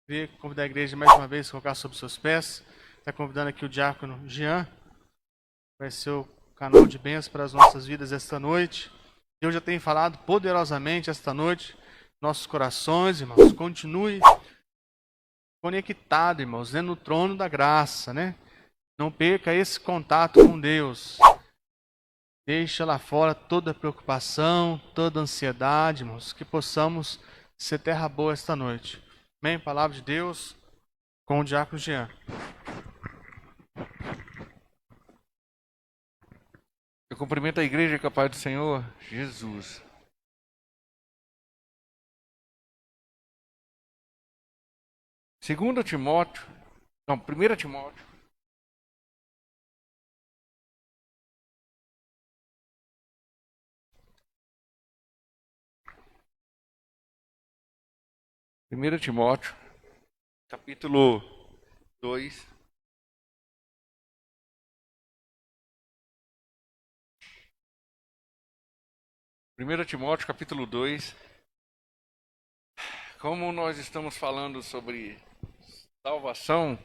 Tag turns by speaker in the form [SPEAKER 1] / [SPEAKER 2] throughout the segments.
[SPEAKER 1] Queria convidar a igreja mais uma vez a colocar sobre seus pés. Está convidando aqui o diácono Jean, vai ser o canal de bênção para as nossas vidas esta noite. Deus já tem falado poderosamente esta noite, nossos corações, irmãos. Continue conectado, irmãos, dentro do trono da graça, né? Não perca esse contato com Deus. Deixa lá fora toda preocupação, toda ansiedade, irmãos, que possamos ser terra boa esta noite. Amém? Palavra de Deus com o diácono Jean.
[SPEAKER 2] Eu cumprimento a igreja com a paz do Senhor Jesus. Segundo Timóteo, não, 1 Timóteo. Primeiro Timóteo, capítulo 2. Primeiro Timóteo, capítulo 2. Como nós estamos falando sobre salvação,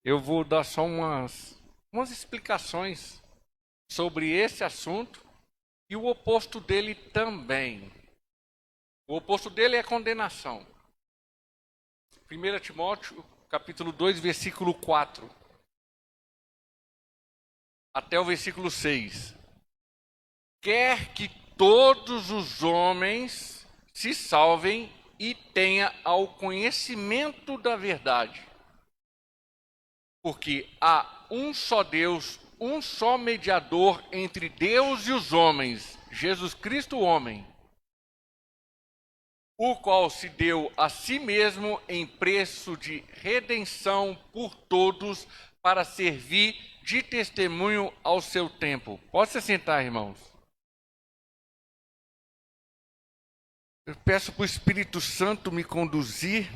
[SPEAKER 2] eu vou dar só umas explicações sobre esse assunto e o oposto dele também. O oposto dele é condenação. 1 Timóteo, capítulo 2, versículo 4, até o versículo 6. Quer que todos os homens se salvem e tenham ao conhecimento da verdade. Porque há um só Deus, um só mediador entre Deus e os homens, Jesus Cristo o homem, o qual se deu a si mesmo em preço de redenção por todos, para servir de testemunho ao seu tempo. Pode se sentar, irmãos. Eu peço para o Espírito Santo me conduzir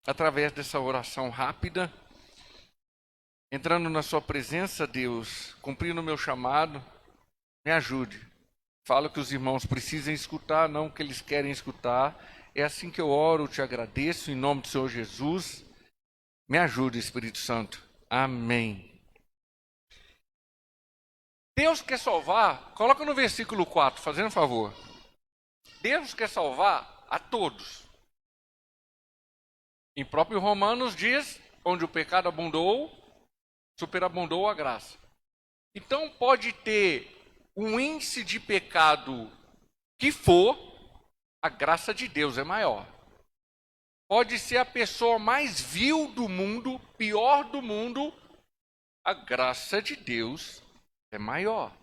[SPEAKER 2] através dessa oração rápida, entrando na sua presença, Deus, cumprindo o meu chamado, me ajude. Falo que os irmãos precisam escutar, não o que eles querem escutar. É assim que eu oro, te agradeço, em nome do Senhor Jesus. Me ajude, Espírito Santo. Amém. Deus quer salvar, coloca no versículo 4, fazendo um favor. Deus quer salvar a todos. Em próprio Romanos diz, onde o pecado abundou, superabundou a graça. Então pode ter um índice de pecado que for, a graça de Deus é maior. Pode ser a pessoa mais vil do mundo, pior do mundo, a graça de Deus é maior.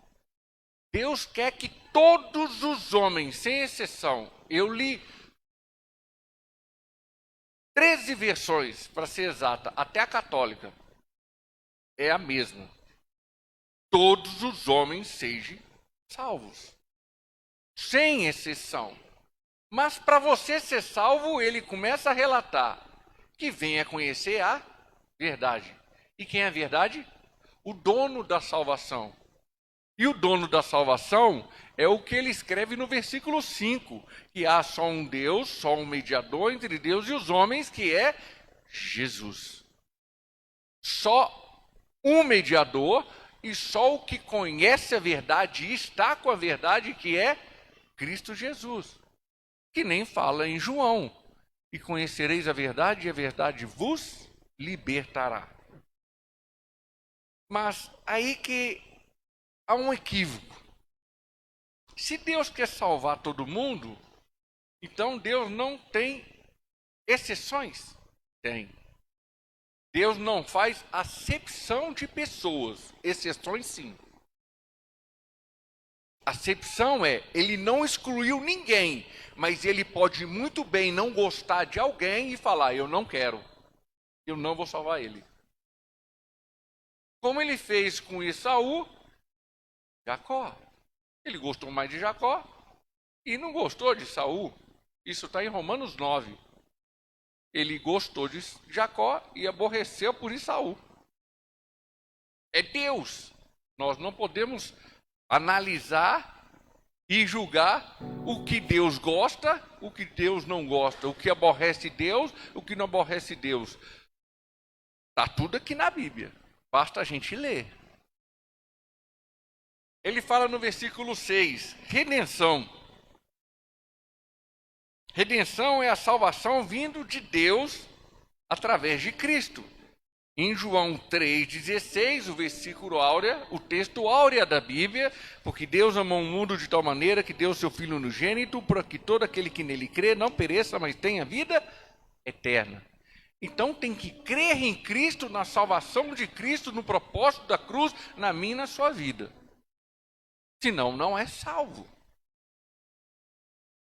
[SPEAKER 2] Deus quer que todos os homens, sem exceção, eu li 13 versões, para ser exata, até a católica, é a mesma. Todos os homens sejam salvos, sem exceção. Mas para você ser salvo, ele começa a relatar que venha conhecer a verdade. E quem é a verdade? O dono da salvação. E o dono da salvação é o que ele escreve no versículo 5, que há só um Deus, só um mediador entre Deus e os homens, que é Jesus. Só um mediador e só o que conhece a verdade e está com a verdade, que é Cristo Jesus. Que nem fala em João, e conhecereis a verdade, e a verdade vos libertará. Mas aí que há um equívoco. Se Deus quer salvar todo mundo, então Deus não tem exceções? Tem. Deus não faz acepção de pessoas, exceções sim. Acepção é, ele não excluiu ninguém, mas ele pode muito bem não gostar de alguém e falar, eu não quero, eu não vou salvar ele. Como ele fez com Esaú, Jacó. Ele gostou mais de Jacó e não gostou de Esaú. Isso está em Romanos 9. Ele gostou de Jacó e aborreceu por Esaú. É Deus. Nós não podemos analisar e julgar o que Deus gosta, o que Deus não gosta, o que aborrece Deus, o que não aborrece Deus. Está tudo aqui na Bíblia, basta a gente ler. Ele fala no versículo 6, redenção. Redenção é a salvação vindo de Deus através de Cristo. Em João 3,16, o versículo áurea, o texto áurea da Bíblia, porque Deus amou o mundo de tal maneira que deu seu Filho unigênito, para que todo aquele que nele crê não pereça, mas tenha vida eterna. Então tem que crer em Cristo, na salvação de Cristo, no propósito da cruz, na minha e na sua vida. Senão não é salvo.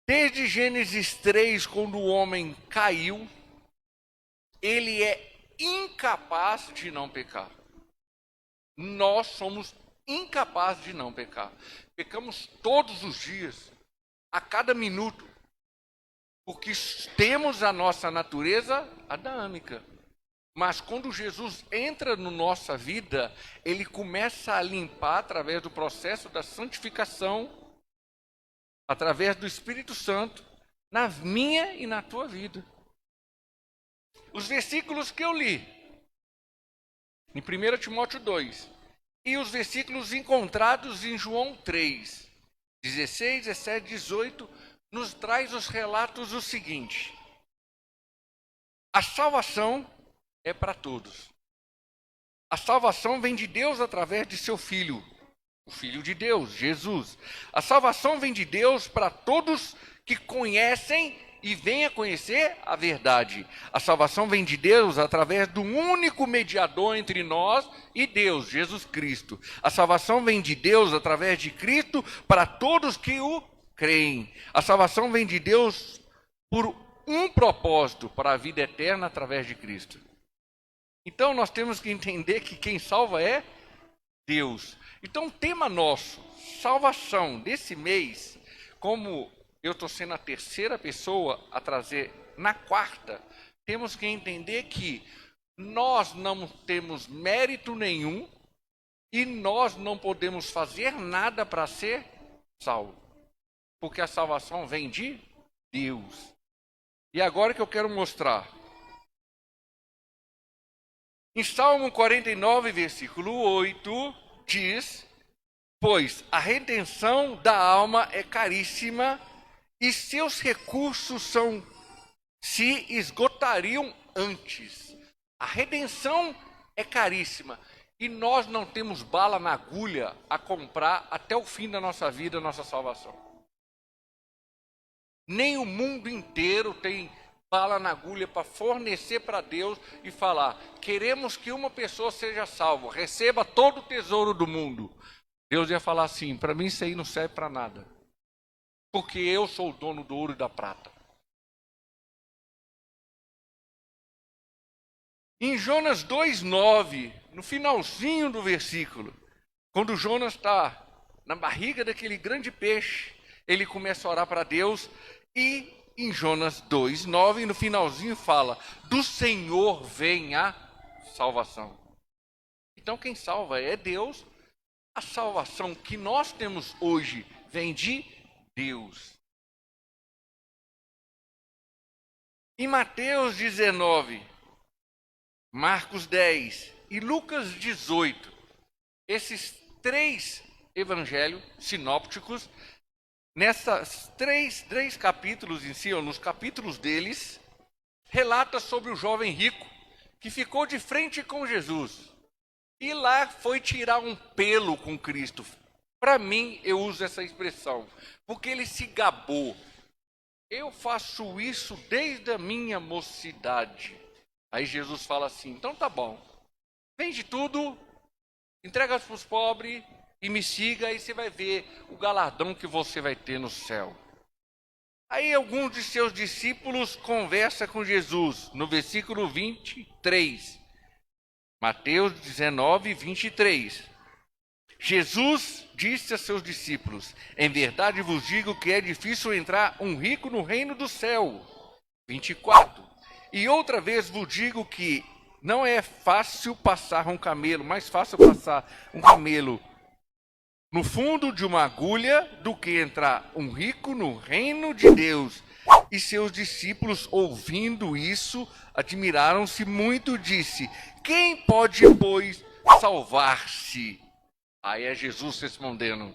[SPEAKER 2] Desde Gênesis 3, quando o homem caiu, ele é incapaz de não pecar. Nós somos incapazes de não pecar. Pecamos todos os dias, a cada minuto, porque temos a nossa natureza adâmica. Mas quando Jesus entra na nossa vida, ele começa a limpar através do processo da santificação, através do Espírito Santo, na minha e na tua vida. Os versículos que eu li, em 1 Timóteo 2, e os versículos encontrados em João 3, 16, 17, 18, nos traz os relatos o seguinte: a salvação é para todos. A salvação vem de Deus através de seu Filho, o Filho de Deus, Jesus. A salvação vem de Deus para todos que conhecem e vêm a conhecer a verdade. A salvação vem de Deus através do único mediador entre nós e Deus, Jesus Cristo. A salvação vem de Deus através de Cristo para todos que o creem. A salvação vem de Deus por um propósito, para a vida eterna através de Cristo. Então nós temos que entender que quem salva é Deus. Então o tema nosso, salvação, desse mês, como eu estou sendo a terceira pessoa a trazer na quarta, temos que entender que nós não temos mérito nenhum e nós não podemos fazer nada para ser salvo, porque a salvação vem de Deus. E agora que eu quero mostrar, em Salmo 49, versículo 8, diz: pois a redenção da alma é caríssima e seus recursos se esgotariam antes. A redenção é caríssima e nós não temos bala na agulha a comprar até o fim da nossa vida, nossa salvação. Nem o mundo inteiro tem bala na agulha para fornecer para Deus e falar: queremos que uma pessoa seja salva, receba todo o tesouro do mundo. Deus ia falar assim: para mim isso aí não serve para nada, porque eu sou o dono do ouro e da prata. Em Jonas 2,9, no finalzinho do versículo, quando Jonas está na barriga daquele grande peixe, ele começa a orar para Deus, e em Jonas 2,9, no finalzinho fala: do Senhor vem a salvação. Então quem salva é Deus. A salvação que nós temos hoje vem de Deus. Em Mateus 19, Marcos 10 e Lucas 18, esses três evangelhos sinópticos, nessas três capítulos em si, ou nos capítulos deles, relata sobre o jovem rico que ficou de frente com Jesus e lá foi tirar um pelo com Cristo. Para mim, eu uso essa expressão, porque ele se gabou. Eu faço isso desde a minha mocidade. Aí Jesus fala assim: então tá bom, vende tudo, entrega para os pobres e me siga, aí você vai ver o galardão que você vai ter no céu. Aí alguns de seus discípulos conversam com Jesus, no versículo 23. Mateus 19, 23. Jesus disse a seus discípulos: em verdade vos digo que é difícil entrar um rico no reino do céu. 24. E outra vez vos digo que não é fácil passar um camelo, mais fácil passar um camelo no fundo de uma agulha do que entrar um rico no reino de Deus. E seus discípulos, ouvindo isso, admiraram-se muito, disse: quem pode, pois, salvar-se? Aí é Jesus respondendo.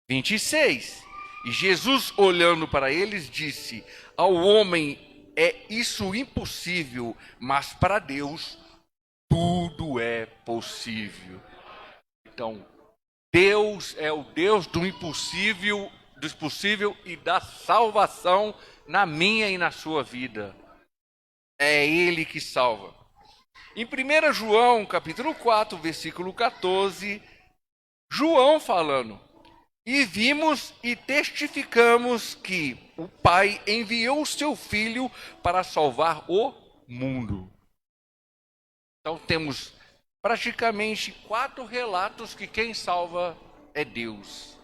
[SPEAKER 2] 26. E Jesus, olhando para eles, disse: ao homem é isso impossível, mas para Deus tudo é possível. Então, Deus é o Deus do impossível e da salvação na minha e na sua vida. É Ele que salva. Em 1 João, capítulo 4, versículo 14, João falando: e vimos e testificamos que o Pai enviou o seu Filho para salvar o mundo. Então temos praticamente 4 relatos que quem salva é Deus.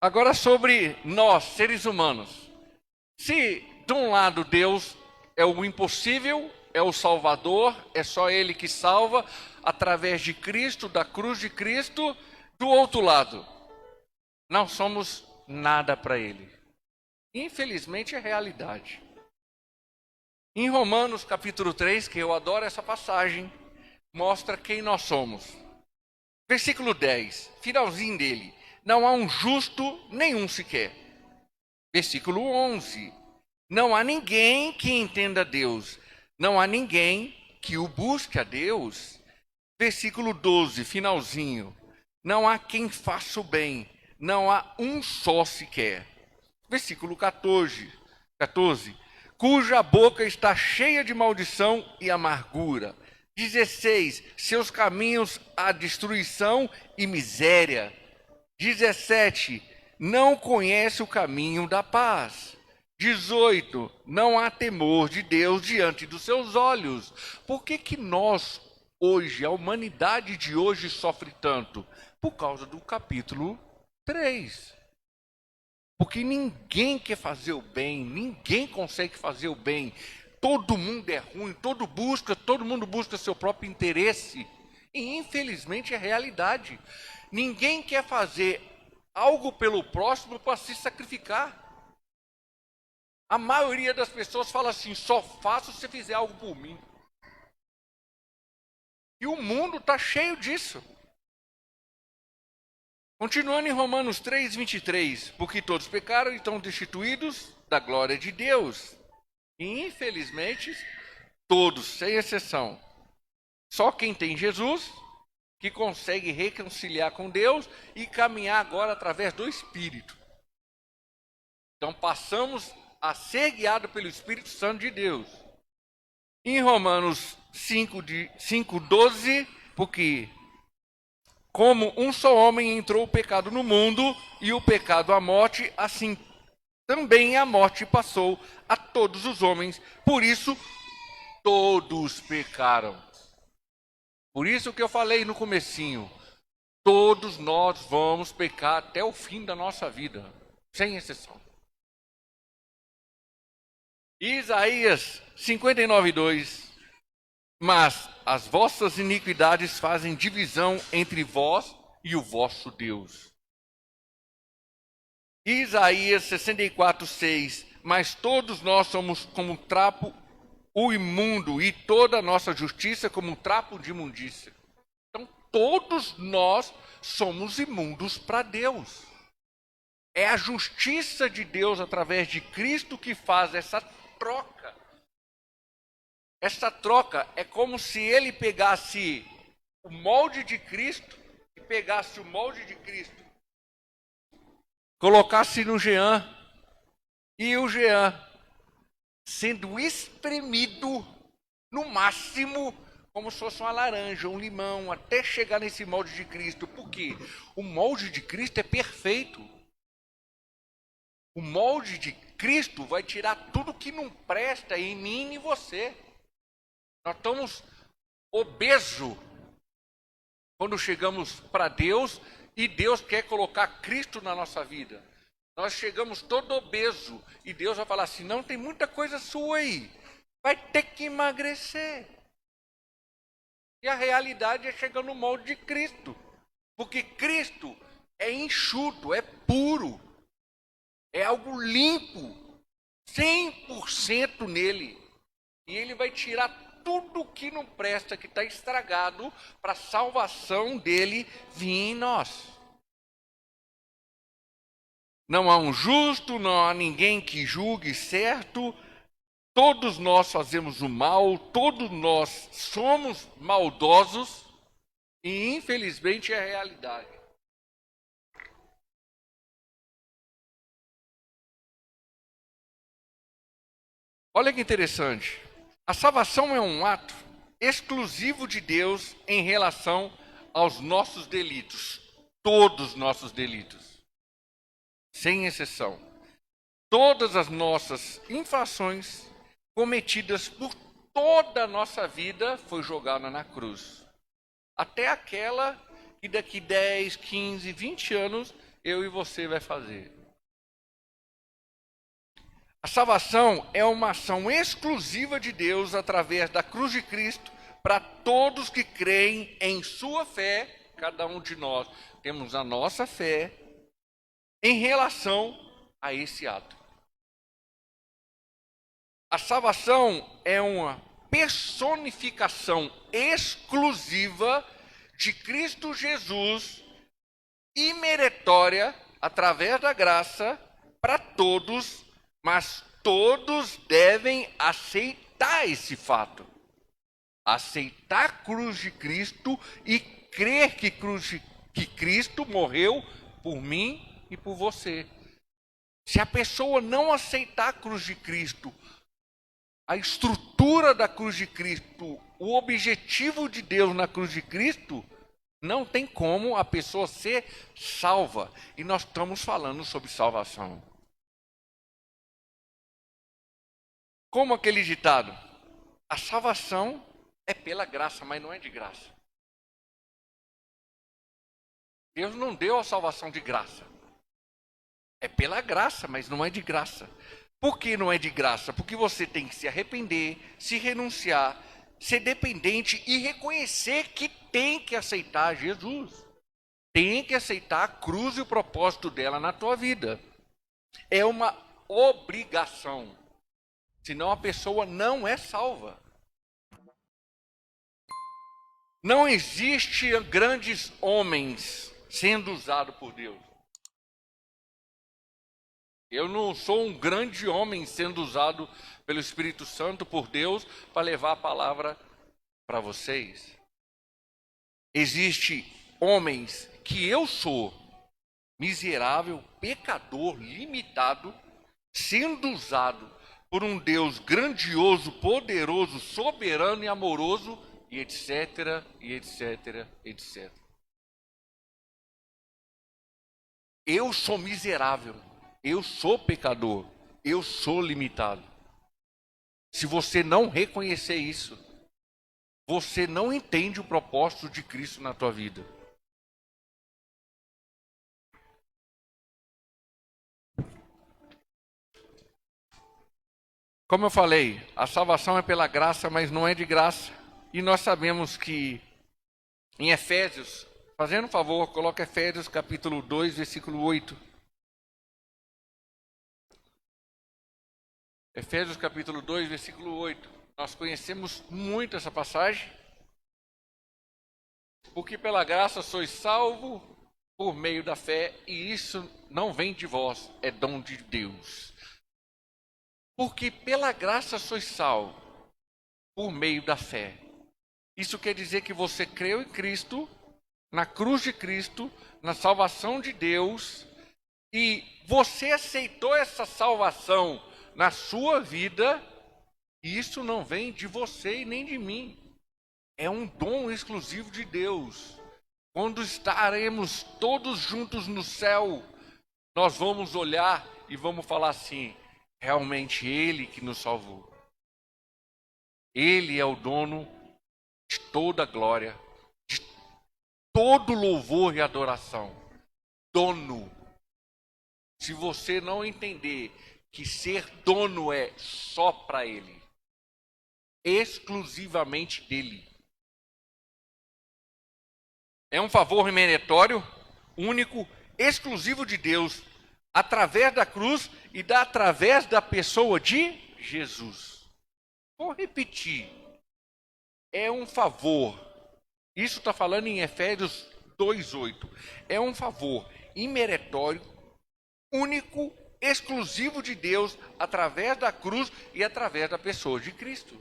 [SPEAKER 2] Agora sobre nós, seres humanos. Se de um lado Deus é o impossível, é o Salvador, é só Ele que salva, através de Cristo, da cruz de Cristo, do outro lado, não somos nada para Ele. Infelizmente é realidade. Em Romanos capítulo 3, que eu adoro essa passagem, mostra quem nós somos. Versículo 10, finalzinho dele. Não há um justo, nenhum sequer. Versículo 11. Não há ninguém que entenda Deus. Não há ninguém que o busque a Deus. Versículo 12, finalzinho. Não há quem faça o bem. Não há um só sequer. Versículo 14. Cuja boca está cheia de maldição e amargura. 16. Seus caminhos a destruição e miséria. 17. Não conhece o caminho da paz. 18. Não há temor de Deus diante dos seus olhos. Por que nós, hoje, a humanidade de hoje sofre tanto? Por causa do capítulo 3. Porque ninguém quer fazer o bem, ninguém consegue fazer o bem. Todo mundo é ruim, todo mundo busca seu próprio interesse. E infelizmente é realidade. Ninguém quer fazer algo pelo próximo para se sacrificar. A maioria das pessoas fala assim: só faço se fizer algo por mim. E o mundo está cheio disso. Continuando em Romanos 3, 23. Porque todos pecaram e estão destituídos da glória de Deus. E infelizmente, todos, sem exceção. Só quem tem Jesus que consegue reconciliar com Deus e caminhar agora através do Espírito. Então passamos a ser guiado pelo Espírito Santo de Deus. Em Romanos 5:12, porque como um só homem entrou o pecado no mundo e o pecado a morte, assim também a morte passou a todos os homens. Por isso, todos pecaram. Por isso que eu falei no comecinho, todos nós vamos pecar até o fim da nossa vida, sem exceção. Isaías 59:2. Mas as vossas iniquidades fazem divisão entre vós e o vosso Deus. Isaías 64:6. Mas todos nós somos como trapo o imundo, e toda a nossa justiça como trapo de imundícia. Então, todos nós somos imundos para Deus. É a justiça de Deus através de Cristo que faz essa troca. Essa troca é como se ele pegasse o molde de Cristo e pegasse o molde de Cristo, colocasse no Jean, e o Jean sendo espremido no máximo, como se fosse uma laranja, um limão, até chegar nesse molde de Cristo. Por quê? O molde de Cristo é perfeito. O molde de Cristo vai tirar tudo que não presta em mim e em você. Nós estamos obesos quando chegamos para Deus e Deus quer colocar Cristo na nossa vida. Nós chegamos todo obeso e Deus vai falar assim: não, tem muita coisa sua aí, vai ter que emagrecer. E a realidade é chegar no molde de Cristo. Porque Cristo é enxuto, é puro, é algo limpo, 100% nele. E ele vai tirar tudo que não presta, que está estragado, para a salvação dele vir em nós. Não há um justo, não há ninguém que julgue certo. Todos nós fazemos o mal, todos nós somos maldosos e infelizmente é a realidade. Olha que interessante. A salvação é um ato exclusivo de Deus em relação aos nossos delitos. Todos os nossos delitos. Sem exceção. Todas as nossas infrações cometidas por toda a nossa vida foi jogada na cruz. Até aquela que daqui 10, 15, 20 anos eu e você vai fazer. A salvação é uma ação exclusiva de Deus através da cruz de Cristo para todos que creem em sua fé. Cada um de nós temos a nossa fé em relação a esse ato. A salvação é uma personificação exclusiva de Cristo Jesus, imeretória, através da graça, para todos, mas todos devem aceitar esse fato. Aceitar a cruz de Cristo e crer que Cristo morreu por mim e por você. Se a pessoa não aceitar a cruz de Cristo, a estrutura da cruz de Cristo, o objetivo de Deus na cruz de Cristo, não tem como a pessoa ser salva. E nós estamos falando sobre salvação. Como aquele ditado, a salvação é pela graça, mas não é de graça. Deus não deu a salvação de graça. É pela graça, mas não é de graça. Por que não é de graça? Porque você tem que se arrepender, se renunciar, ser dependente e reconhecer que tem que aceitar Jesus. Tem que aceitar a cruz e o propósito dela na tua vida. É uma obrigação. Senão a pessoa não é salva. Não existe grandes homens sendo usados por Deus. Eu não sou um grande homem sendo usado pelo Espírito Santo por Deus para levar a palavra para vocês. Existem homens que eu sou, miserável, pecador, limitado, sendo usado por um Deus grandioso, poderoso, soberano e amoroso, e etc, e etc, etc. Eu sou miserável. Eu sou pecador, eu sou limitado. Se você não reconhecer isso, você não entende o propósito de Cristo na tua vida. Como eu falei, a salvação é pela graça, mas não é de graça. E nós sabemos que em Efésios, fazendo um favor, coloca Efésios capítulo 2, versículo 8. Efésios capítulo 2, versículo 8. Nós conhecemos muito essa passagem. Porque pela graça sois salvo por meio da fé, e isso não vem de vós, é dom de Deus. Porque pela graça sois salvo por meio da fé. Isso quer dizer que você creu em Cristo, na cruz de Cristo, na salvação de Deus, e você aceitou essa salvação na sua vida, e isso não vem de você e nem de mim. É um dom exclusivo de Deus. Quando estaremos todos juntos no céu, nós vamos olhar e vamos falar assim: realmente Ele que nos salvou. Ele é o dono de toda a glória, de todo louvor e adoração. Dono. Se você não entender que ser dono é só para Ele, exclusivamente dele, É um favor meritório, único, exclusivo de Deus, através da cruz e através da pessoa de Jesus. Vou repetir. É um favor. Isso está falando em Efésios 2:8. É um favor imeretório, único, exclusivo de Deus, através da cruz e através da pessoa de Cristo.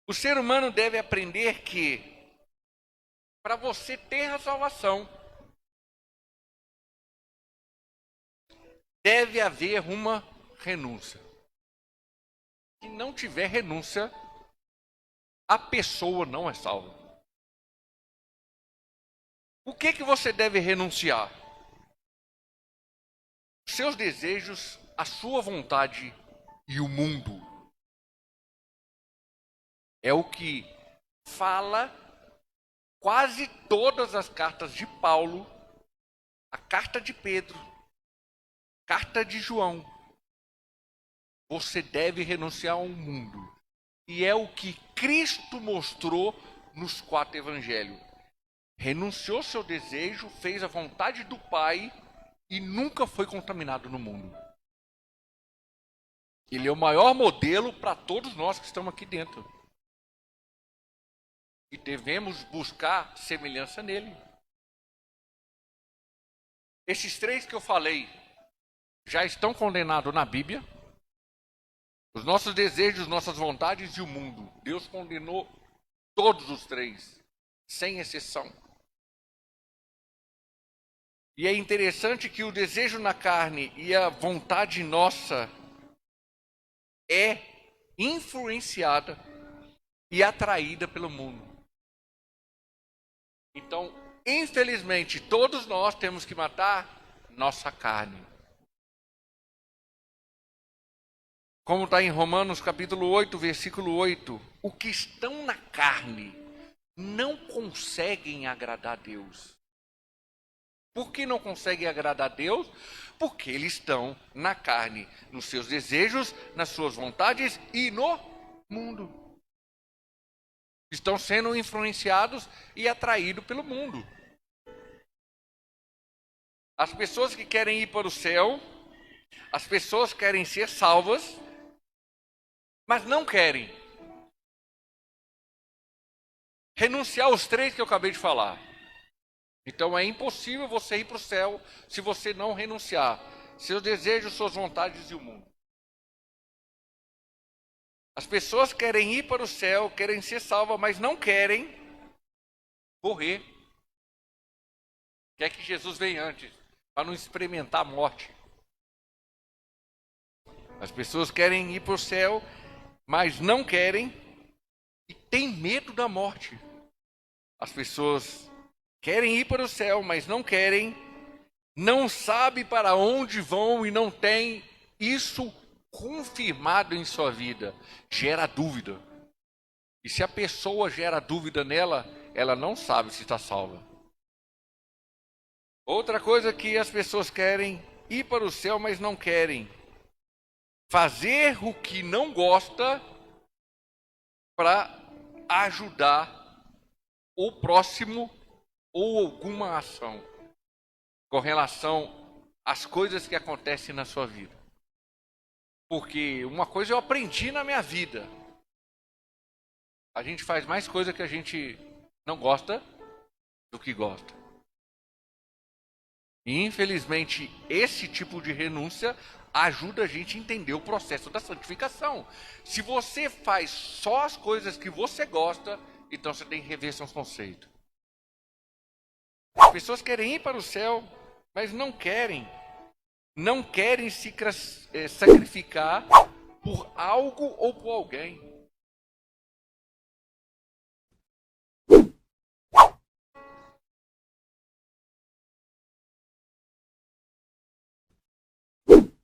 [SPEAKER 2] O ser humano deve aprender que, para você ter a salvação, deve haver uma renúncia. Se não tiver renúncia, a pessoa não é salva. O que você deve renunciar? Seus desejos, a sua vontade e o mundo. É o que fala quase todas as cartas de Paulo, a carta de Pedro, carta de João. Você deve renunciar ao mundo. E é o que Cristo mostrou nos 4 evangelhos. Renunciou seu desejo, fez a vontade do Pai e nunca foi contaminado no mundo. Ele é o maior modelo para todos nós que estamos aqui dentro. E devemos buscar semelhança nele. Esses 3 que eu falei já estão condenados na Bíblia. Os nossos desejos, nossas vontades e o mundo. Deus condenou todos os 3, sem exceção. E é interessante que o desejo na carne e a vontade nossa é influenciada e atraída pelo mundo. Então, infelizmente, todos nós temos que matar nossa carne. Como está em Romanos capítulo 8, versículo 8. O que estão na carne não conseguem agradar a Deus. Por que não conseguem agradar a Deus? Porque eles estão na carne, nos seus desejos, nas suas vontades e no mundo. Estão sendo influenciados e atraídos pelo mundo. As pessoas que querem ir para o céu, as pessoas querem ser salvas, mas não querem renunciar aos 3 que eu acabei de falar. Então é impossível você ir para o céu se você não renunciar seus desejos, suas vontades e o mundo. As pessoas querem ir para o céu, querem ser salvas, mas não querem morrer. Quer que Jesus venha antes, para não experimentar a morte. As pessoas querem ir para o céu, mas não querem e têm medo da morte. As pessoas querem ir para o céu, mas não querem, não sabem para onde vão e não têm isso confirmado em sua vida. Gera dúvida. E se a pessoa gera dúvida nela, ela não sabe se está salva. Outra coisa que as pessoas querem ir para o céu, mas não querem fazer o que não gosta para ajudar o próximo ou alguma ação com relação às coisas que acontecem na sua vida. Porque uma coisa eu aprendi na minha vida. A gente faz mais coisa que a gente não gosta do que gosta. E infelizmente esse tipo de renúncia ajuda a gente a entender o processo da santificação. Se você faz só as coisas que você gosta, então você tem que rever seus conceitos. As pessoas querem ir para o céu, mas não querem se sacrificar por algo ou por alguém.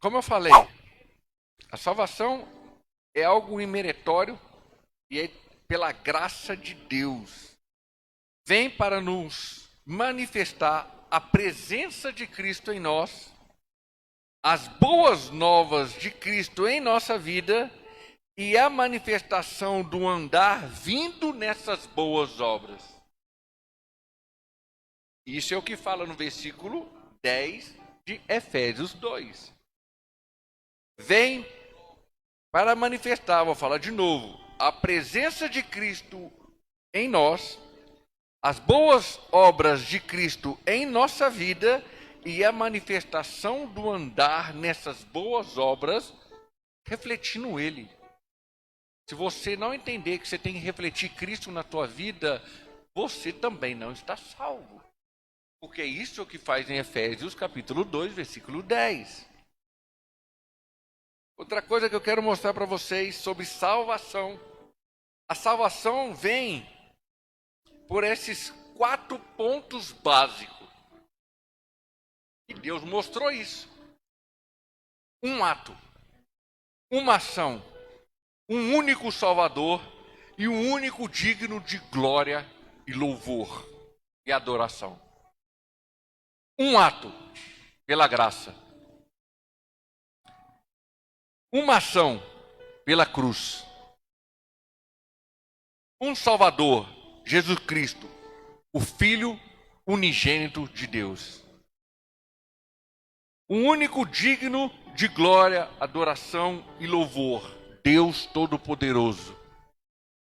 [SPEAKER 2] Como eu falei, a salvação é algo imeretório e é pela graça de Deus. Vem para nos manifestar a presença de Cristo em nós, as boas novas de Cristo em nossa vida e a manifestação do andar vindo nessas boas obras. Isso é o que fala no versículo 10 de Efésios 2. Vem para manifestar, vou falar de novo, a presença de Cristo em nós, as boas obras de Cristo em nossa vida e a manifestação do andar nessas boas obras, refletindo Ele. Se você não entender que você tem que refletir Cristo na tua vida, você também não está salvo. Porque é isso que faz em Efésios capítulo 2, versículo 10. Outra coisa que eu quero mostrar para vocês sobre salvação. A salvação vem por esses 4 pontos básicos. E Deus mostrou isso. Um ato, uma ação, um único Salvador e um único digno de glória e louvor e adoração. Um ato, pela graça. Uma ação, pela cruz. Um Salvador, Jesus Cristo, o Filho unigênito de Deus. Um único digno de glória, adoração e louvor, Deus Todo-Poderoso.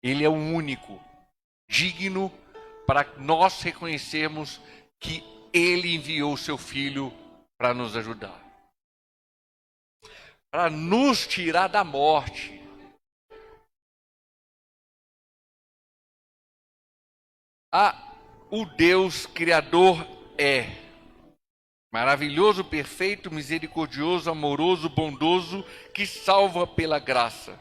[SPEAKER 2] Ele é o único, digno para nós reconhecermos que Ele enviou o seu Filho para nos ajudar. Para nos tirar da morte. O Deus Criador é maravilhoso, perfeito, misericordioso, amoroso, bondoso, que salva pela graça.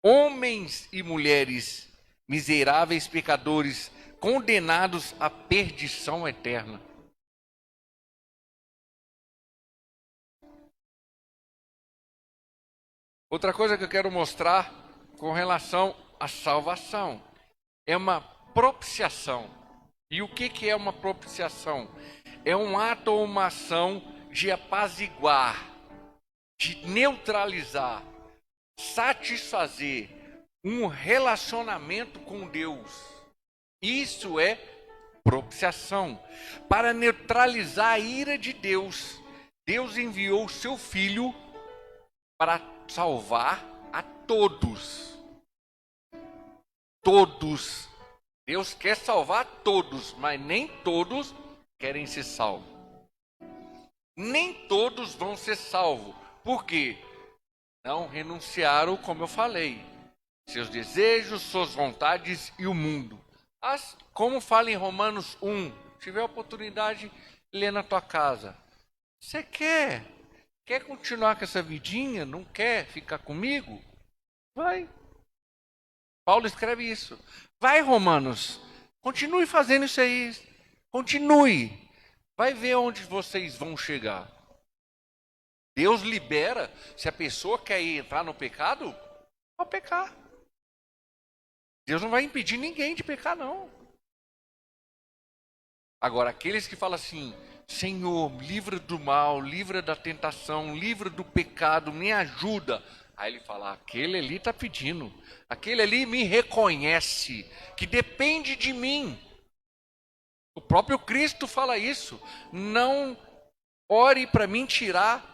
[SPEAKER 2] Homens e mulheres, miseráveis pecadores, condenados à perdição eterna. Outra coisa que eu quero mostrar com relação à salvação é uma propiciação. E o que é uma propiciação? É um ato ou uma ação de apaziguar, de neutralizar, satisfazer um relacionamento com Deus. Isso é propiciação. Para neutralizar a ira de Deus, Deus enviou o seu Filho para salvar a todos. Todos. Deus quer salvar todos, mas nem todos querem ser salvos. Nem todos vão ser salvos. Por quê? Não renunciaram, como eu falei, seus desejos, suas vontades e o mundo. Como fala em Romanos 1, se tiver oportunidade, lê na tua casa. Você quer continuar com essa vidinha? Não quer ficar comigo? Vai. Paulo escreve isso. Vai, Romanos, continue fazendo isso aí. Continue. Vai ver onde vocês vão chegar. Deus libera. Se a pessoa quer entrar no pecado, pode pecar. Deus não vai impedir ninguém de pecar, não. Agora, aqueles que falam assim: Senhor, livra do mal, livra da tentação, livra do pecado, me ajuda. Aí ele fala: aquele ali está pedindo, aquele ali me reconhece, que depende de mim. O próprio Cristo fala isso. Não ore para mim tirar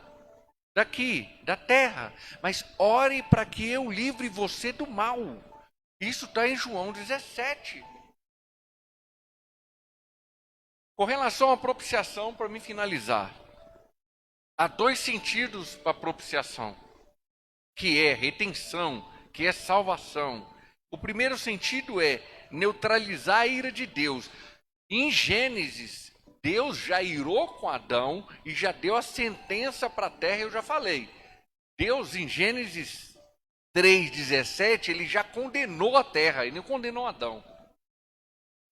[SPEAKER 2] daqui, da terra, mas ore para que eu livre você do mal. Isso está em João 17. Com relação à propiciação, para me finalizar, há 2 sentidos para a propiciação, que é retenção, que é salvação. O primeiro sentido é neutralizar a ira de Deus. Em Gênesis, Deus já irou com Adão e já deu a sentença para a terra, eu já falei. Deus, em Gênesis 3,17, ele já condenou a terra, ele não condenou Adão.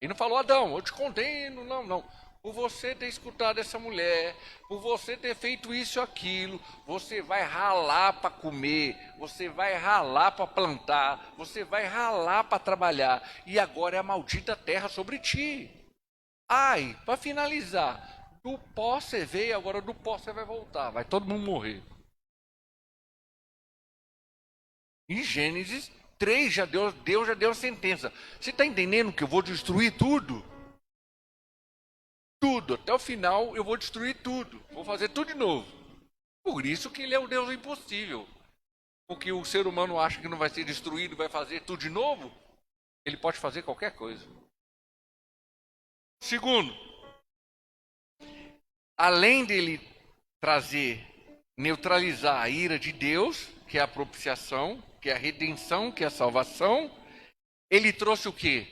[SPEAKER 2] Ele não falou: Adão, eu te condeno, não. Por você ter escutado essa mulher, por você ter feito isso ou aquilo, você vai ralar para comer, você vai ralar para plantar, você vai ralar para trabalhar, e agora é a maldita terra sobre ti. Ai, para finalizar, do pó você veio, agora do pó você vai voltar, vai todo mundo morrer. Em Gênesis 3, Deus já deu a sentença. Você está entendendo que eu vou destruir tudo? tudo. Até o final eu vou destruir tudo. Vou fazer tudo de novo. Por isso que ele é o Deus impossível. Porque o ser humano acha que não vai ser destruído, vai fazer tudo de novo. Ele pode fazer qualquer coisa. Segundo, além dele neutralizar a ira de Deus, que é a propiciação, que é a redenção, que é a salvação, ele trouxe o quê?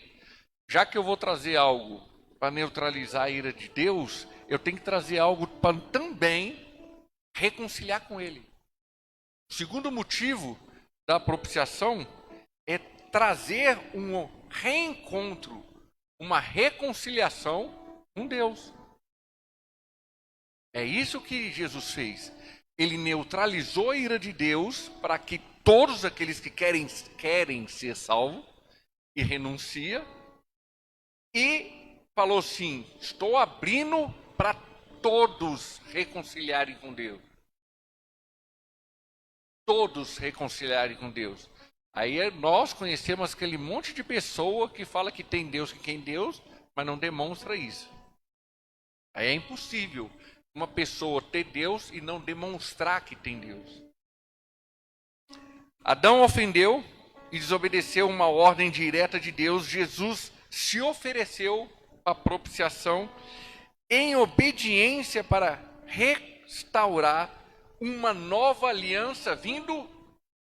[SPEAKER 2] Já que eu vou trazer algo para neutralizar a ira de Deus, eu tenho que trazer algo para também reconciliar com ele. O segundo motivo da propiciação é trazer um reencontro, uma reconciliação com Deus. É isso que Jesus fez. Ele neutralizou a ira de Deus para que todos aqueles que querem ser salvos e renuncia, e falou assim: estou abrindo para todos reconciliarem com Deus. Todos reconciliarem com Deus. Aí nós conhecemos aquele monte de pessoa que fala que tem Deus, que tem Deus, mas não demonstra isso. Aí é impossível uma pessoa ter Deus e não demonstrar que tem Deus. Adão ofendeu e desobedeceu uma ordem direta de Deus. Jesus se ofereceu para propiciação em obediência para restaurar uma nova aliança vindo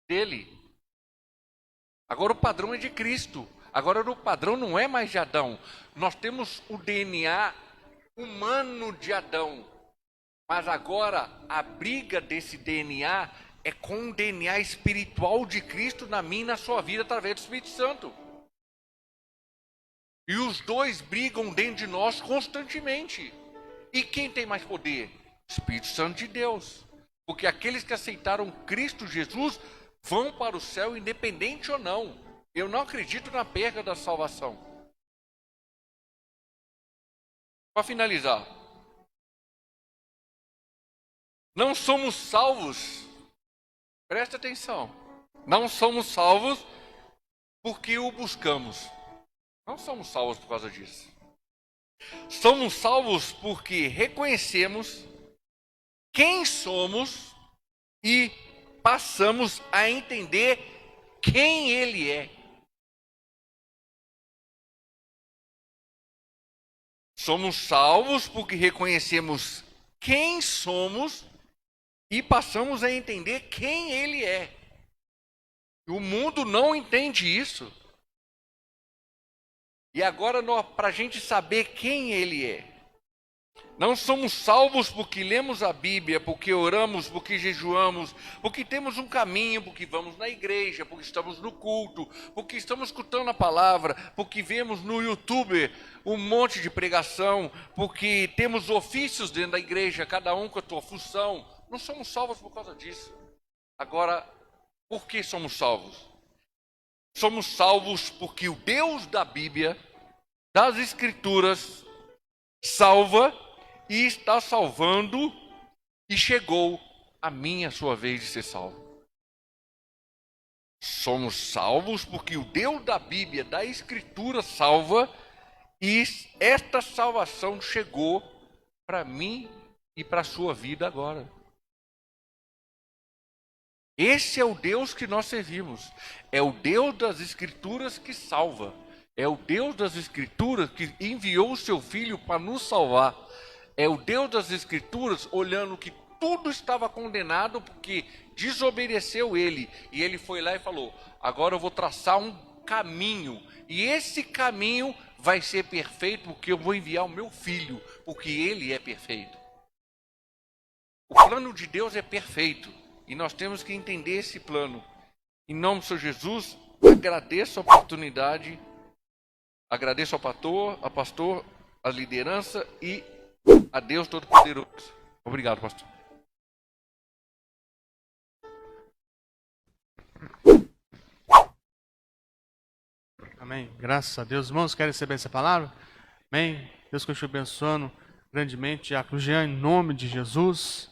[SPEAKER 2] dele. Agora o padrão é de Cristo. Agora o padrão não é mais de Adão. Nós temos o DNA humano de Adão. Mas agora a briga desse DNA é com o DNA espiritual de Cristo na minha e na sua vida através do Espírito Santo. E os dois brigam dentro de nós constantemente. E quem tem mais poder? Espírito Santo de Deus. Porque aqueles que aceitaram Cristo Jesus vão para o céu independente ou não. Eu não acredito na perda da salvação. Para finalizar, não somos salvos, presta atenção, não somos salvos porque o buscamos. Não somos salvos por causa disso. Somos salvos porque reconhecemos quem somos e passamos a entender quem Ele é. Somos salvos porque reconhecemos quem somos e passamos a entender quem Ele é. O mundo não entende isso. E agora, para a gente saber quem Ele é, não somos salvos porque lemos a Bíblia, porque oramos, porque jejuamos, porque temos um caminho, porque vamos na igreja, porque estamos no culto, porque estamos escutando a palavra, porque vemos no YouTube um monte de pregação, porque temos ofícios dentro da igreja, cada um com a sua função. Não somos salvos por causa disso. Agora, por que somos salvos? Somos salvos porque o Deus da Bíblia, das Escrituras, salva e está salvando, e chegou a minha sua vez de ser salvo. Somos salvos porque o Deus da Bíblia, da Escritura, salva, e esta salvação chegou para mim e para a sua vida agora. Esse é o Deus que nós servimos. É o Deus das Escrituras que salva. É o Deus das Escrituras que enviou o seu Filho para nos salvar. É o Deus das Escrituras olhando que tudo estava condenado porque desobedeceu Ele. E Ele foi lá e falou: agora eu vou traçar um caminho. E esse caminho vai ser perfeito porque eu vou enviar o meu Filho. Porque Ele é perfeito. O plano de Deus é perfeito. E nós temos que entender esse plano. Em nome do Senhor Jesus, agradeço a oportunidade. Agradeço ao pastor, a liderança e a Deus Todo-Poderoso. Obrigado, pastor.
[SPEAKER 1] Amém. Graças a Deus. Irmãos, querem receber essa palavra? Amém. Deus continue abençoando grandemente a Jean, em nome de Jesus.